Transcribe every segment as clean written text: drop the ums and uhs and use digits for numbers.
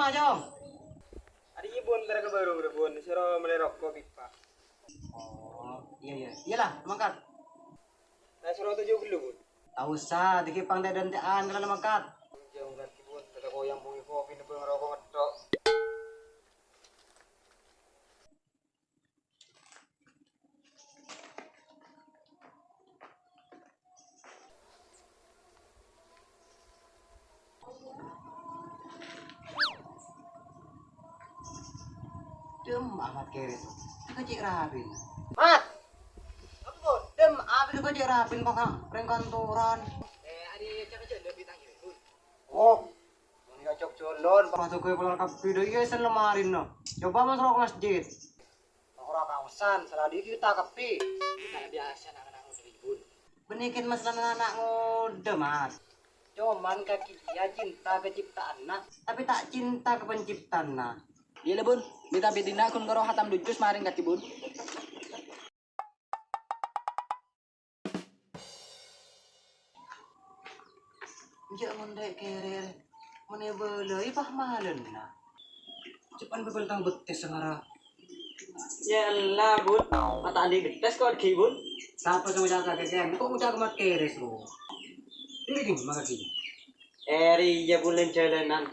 Majong. Ada ibon tera baru berbun, siro melerokko pipa. Oh, iya. Iyalah, mangkat. Nah siro tujuh dulu bun. Tak usah, dikit pang dantian kalau mangkat. Jauh ganti bun, tera koyang bungi kopi nih pengerokok ngedok. Dem amat kere. Itu cik rapin. Mat, apa bun? Dem apa itu cik rapin kok reng kantoran. Adi cakap cakap lebih tanggi bun. Oh, Ini cocok colon. pas gue pulang ke video iya sen lemarin no. Coba masuk ke masjid. Orang kawasan, salah di kita kepi. Kita biasa nang dari bun. Benikin masalah anak muda mas. Cuman kaki dia cinta ke ciptaan nah. Tapi tak cinta ke penciptaan nah. Iya lah bun, beta bedina kun karo hatam dujus maring kati bun. Njak mondek kere. Mene belai pah malen nah. Cepan bebel tang betes sengara. Ya lah bun, mata andi betes kok ki bun. Siapa sama jaga keken? Kok udah kemat keres lo? Ini gini makasih. Eri ya bulan jalanan.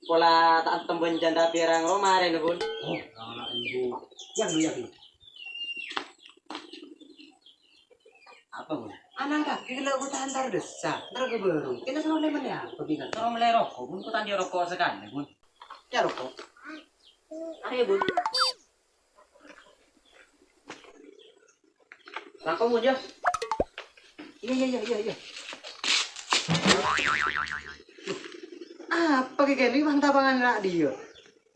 Pola tak tembun janda pirang lo maring bun. Oh, anak ibu. Yang lu yakin? Apa bun? Anak kaki kalau aku antar desa, ntar ke baru. Kita selalu lemon ya, perbingan. Kalau mulai rokok bun, ku tandi rokok sekali bun. Ya rokok. Ayo bun. Rokok bun ya. Iya. Apa kayak gini bang tabangan nak dia?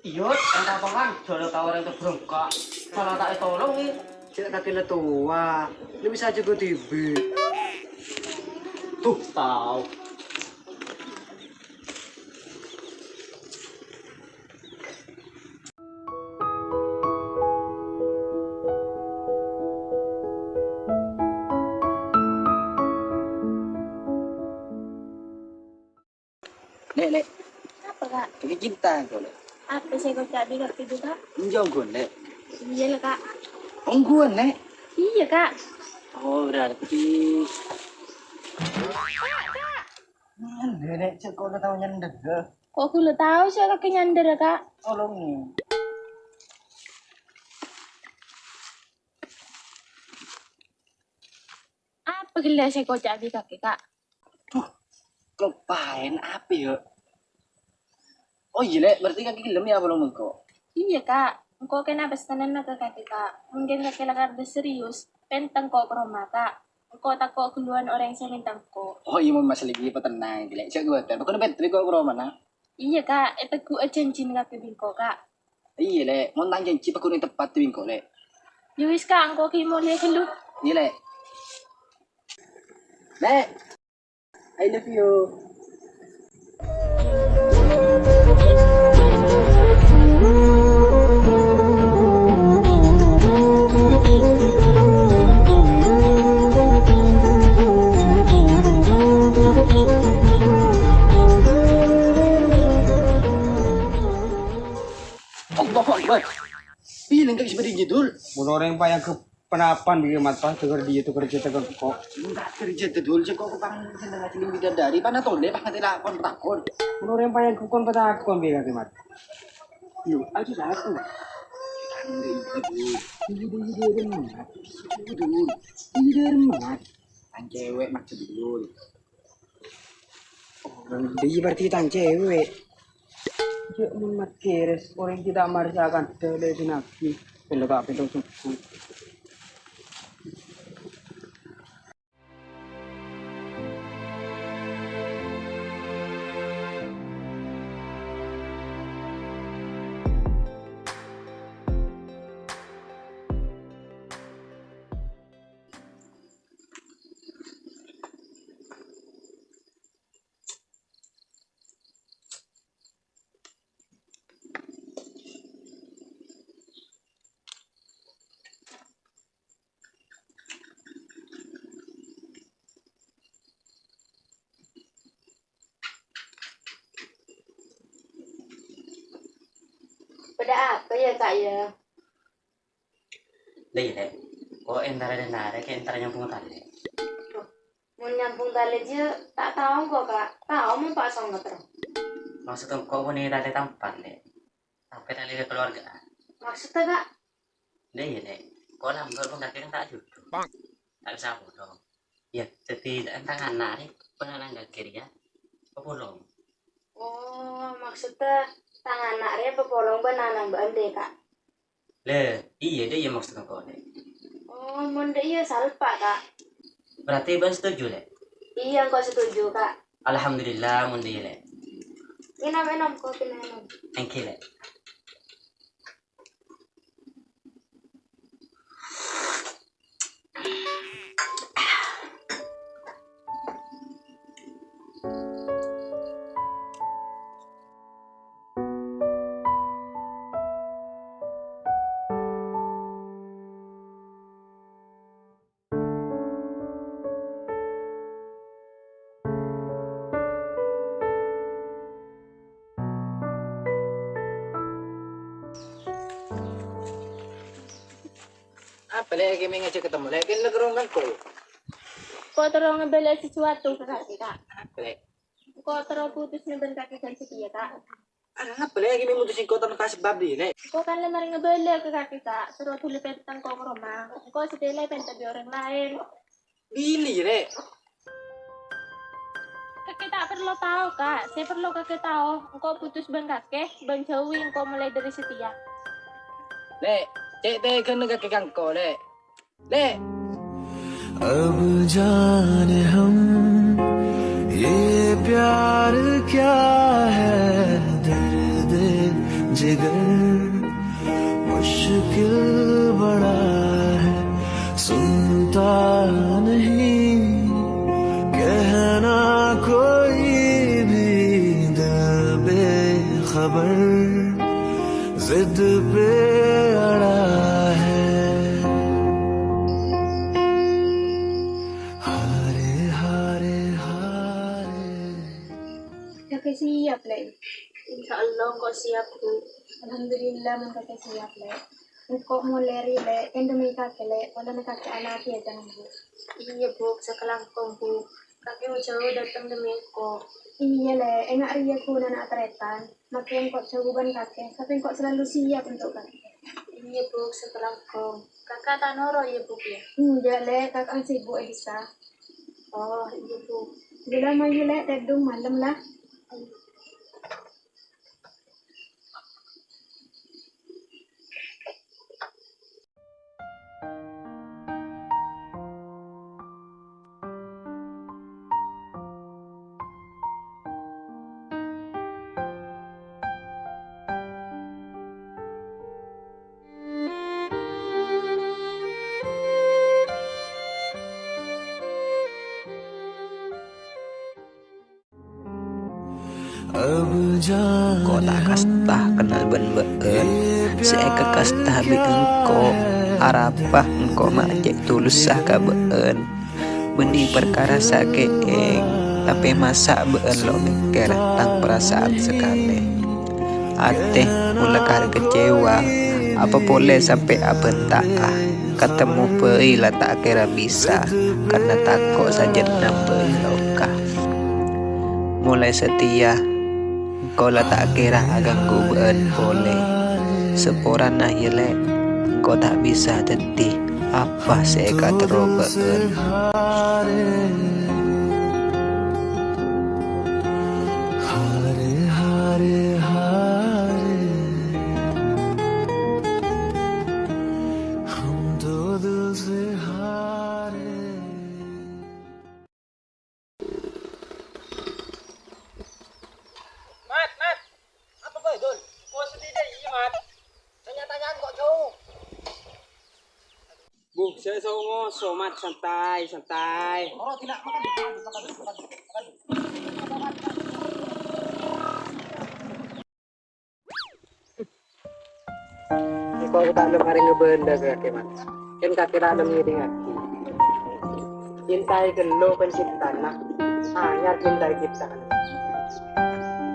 Iya, entah apa kan, jodoh tawaran itu berengkak. Kalau tak tolong nih, Tidak kaki letua, lu bisa juga tibi. tuh tahu. Lek, Apa kak? ini cinta kau lek. Apa sih kau cak bilang itu kak? Enjau gue lek. Iya lah kak. Ongguan lek. Iya kak. Oh berarti. Mana nek cek kau udah tahu nyendek ke? Kok aku lo tahu sih kak nyandar ya kak? Tolong nih. Apa gila sih kau cak bilang kak? Kepain apa ya? Oh iya lek, berarti kaki gelem ya belum engkau. Iya kak. Engkau kena pesanan nak kak kak. Mungkin kak kira ada serius. Pentang kau ke rumah kak. Engkau tak kau keluhan orang yang saya minta kau. Oh iya mau masalah gini petenang, lek cek gue ter. Bukan betri kau ke mana? Iya kak. Itu ku janjin kak ke bingko kak. Iya lek, mau nang janji pakun yang tepat tuh engkau lek. Yowis kak. Engkau kimo lihat keluh. Iya lek. Lek, I love you. Allah Akbar. Piling kaki seperti judul. Bukan orang yang ke penapan bikin mata tegar dia tuh kerja tegar kok. Enggak kerja judul cek kok parang seneng ngaji bidadari pana tole pak ngatela kon takon. Bukan orang yang kukon petakon bikin ke mata. Yo, aja satu. Kan cewek mak judul. Dia berarti tang cewek. Cek mat keres orang tidak merasakan tele sinaki. Kalau tak pintu suku. Pada apa ya kak ya? Deh, kok entar ada nare, kayak entar nyambung tali. Mau nyambung tali aja tak tahu kok kak. Tahu mau pasang nggak terus? Maksudnya kok ini tali tampan deh. Sampai tali keluarga. Maksudnya kak? Deh, kok lambat pun kaki kan tak jujur. Tak bisa dong. Ya, jadi tangan nari, pengalang kiri ya. Kepulung. Oh, maksudnya tangan anaknya pepolong banana mbak Ande kak. Iya deh, iya maksudnya kok deh. Oh, monde iya salpa kak. Berarti Bang setuju deh. Iya, kau setuju kak. Alhamdulillah mundi le. Enam kau enam. Thank you le. Apa lagi kami ngajak ketemu lagi negara kan kau. Kau terus ngebela sesuatu ke kaki kak. Apa lagi? Kau terus putus neben kaki kan setia kak. Ada apa lagi kami mutusin kau tanpa sebab dia. Kau kan lemari ngebela ke kaki kak. Terus tulis tentang kau ke rumah. Kau setelah pentas orang lain. Bili le. Kakek tak perlu tahu kak. Saya perlu kakek tahu. Kau putus ben kakek, ben jauhin kau mulai dari setia. Le, cek deh kena kaki kangkau le. Le. अब जाने हम ये प्यार क्या है दर्द जिगर मुश्किल बड़ा है सुनता नहीं कहना कोई भी दिल बेखबर जिद पे अड़ा है हारे हारे हारे Kakek siap le. Insya Allah kau siap bu. Alhamdulillah mun kakek siap le. Engkau mulai le. Endemi kakek le. Kalau nak kakek anak ya jangan bu. Iya bu, sekelangkong bu. Kakek jauh datang demi engkau. Iya le, enak ria ku anak tretan. Makin kok jauhan kakek, tapi kok selalu siap untuk kakek. Iya bu, sekelangkong. Kakak tak noro ya bu ya? Iya le, kakak sibuk bisa. Oh iya bu. Bila mayu le, redung malam lah. अब जाने Kota kastah kenal ben-ben Seeka kastah bi engko Arapah engko majek tulus sah ka beun Bendi perkara sakeeng Tapi masa beun lo mikir tang perasaan sekali Ateh mula kar kecewa Apa boleh sampai abentak Ketemu pei lah tak kira bisa Karena takut saja nambah lokah Mulai setia Kau lah tak kira agang guben boleh Seporan nah yelek Kau tak bisa jadi Apa seeka terobeen हारे हारे हारे हम तो दिल से हारे Mat. Apa boy, Dul? Kau sedih deh, iya Mat. Tanya-tanyaan kok jauh. Bu, saya selalu ngosok, Mat. Santai. Oh, tidak. Makan. Kau tak ada kari ngebenda ke kaki, Mat. Kan kaki dalam ngiding kaki. Cintai gelo penciptaan, Mat. Hanya cintai ciptaan.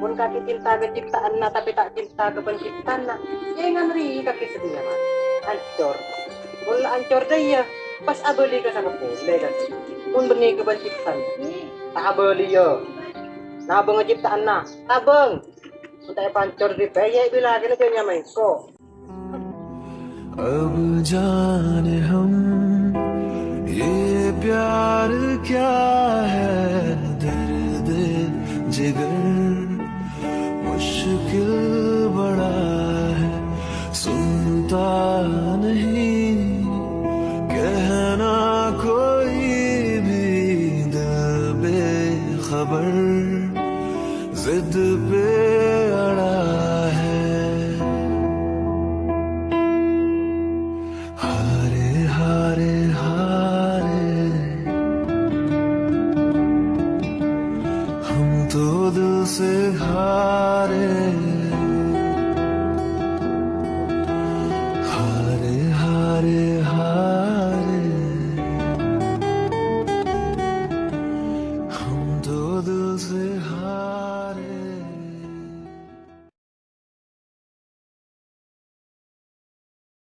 Pun kaki cinta ke ciptaan na tapi tak cinta ke penciptaan na. Jangan ri kaki sedihnya mas. Ancor. Mula ancor daya. Pas abeli ke sama boleh kan. Mun benih ke penciptaan. Tak abeli yo. Nabeng ciptaan na. Tabeng. Utai pancor di peye bila kena janya main ko. अब जाने हम ये प्यार क्या है, दर्द जिगर मुश्किल बड़ा है, सुनता नहीं कहना कोई भी, दिल बेखबर जिद पे अड़ा है। हारे